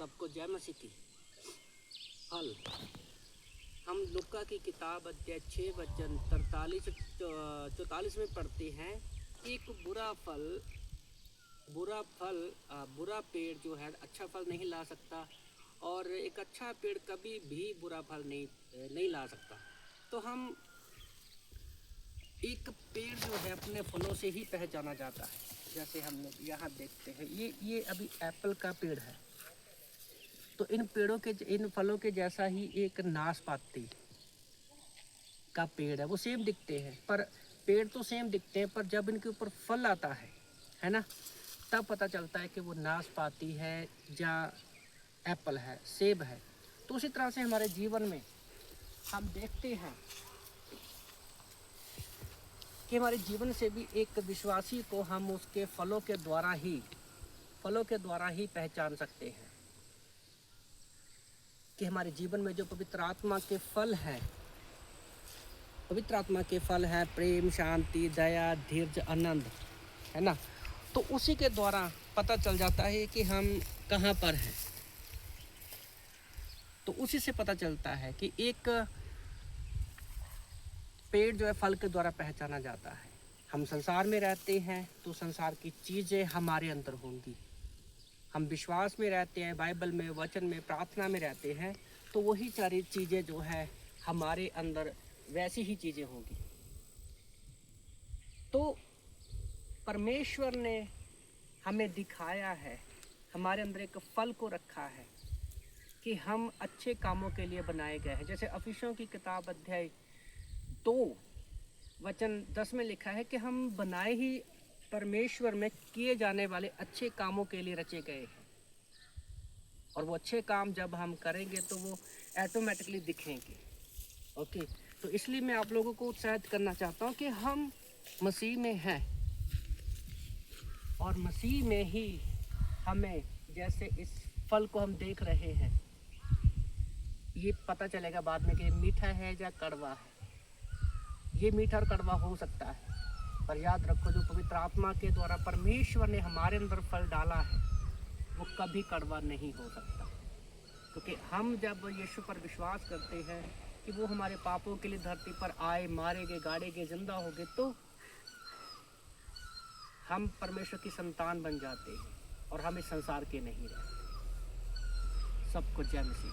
सबको जय मसीह की। फल हम लूका की किताब अध्याय 6 वचन 44 में पढ़ते हैं। एक बुरा पेड़ जो है अच्छा फल नहीं ला सकता, और एक अच्छा पेड़ कभी भी बुरा फल नहीं ला सकता। तो हम एक पेड़ जो है अपने फलों से ही पहचाना जाता है। जैसे हम लोग यहाँ देखते हैं, ये अभी एप्पल का पेड़ है, तो इन फलों के जैसा ही एक नाशपाती का पेड़ है। वो सेम दिखते हैं, पर पेड़ तो सेम दिखते हैं, पर जब इनके ऊपर फल आता है ना, तब पता चलता है कि वो नाशपाती है या एप्पल है, सेब है। तो उसी तरह से हमारे जीवन में हम देखते हैं कि हमारे जीवन से भी एक विश्वासी को हम उसके फलों के द्वारा ही पहचान सकते हैं कि हमारे जीवन में जो पवित्र आत्मा के फल हैं प्रेम, शांति, दया, धैर्य, आनंद, है ना। तो उसी के द्वारा पता चल जाता है कि हम कहाँ पर हैं। तो उसी से पता चलता है कि एक पेड़ जो है फल के द्वारा पहचाना जाता है। हम संसार में रहते हैं तो संसार की चीज़ें हमारे अंदर होंगी। हम विश्वास में रहते हैं, बाइबल में, वचन में, प्रार्थना में रहते हैं, तो वही सारी चीज़ें जो है हमारे अंदर वैसी ही चीज़ें होंगी। तो परमेश्वर ने हमें दिखाया है, हमारे अंदर एक फल को रखा है कि हम अच्छे कामों के लिए बनाए गए हैं। जैसे इफिसियों की किताब अध्याय 2 वचन 10 में लिखा है कि हम बनाए ही परमेश्वर में किए जाने वाले अच्छे कामों के लिए रचे गए हैं, और वो अच्छे काम जब हम करेंगे तो वो ऑटोमेटिकली दिखेंगे। ओके, तो इसलिए मैं आप लोगों को उत्साहित करना चाहता हूँ कि हम मसीह में हैं, और मसीह में ही हमें जैसे इस फल को हम देख रहे हैं, ये पता चलेगा बाद में कि मीठा है या कड़वा है। ये मीठा और कड़वा हो सकता है, पर याद रखो जो पवित्र आत्मा के द्वारा परमेश्वर ने हमारे अंदर फल डाला है वो कभी कड़वा नहीं हो सकता। क्योंकि हम जब यीशु पर विश्वास करते हैं कि वो हमारे पापों के लिए धरती पर आए, मारे गए, गाड़े गए, जिंदा हो गए, तो हम परमेश्वर की संतान बन जाते हैं और हम इस संसार के नहीं रहते। सबको जय मसीह।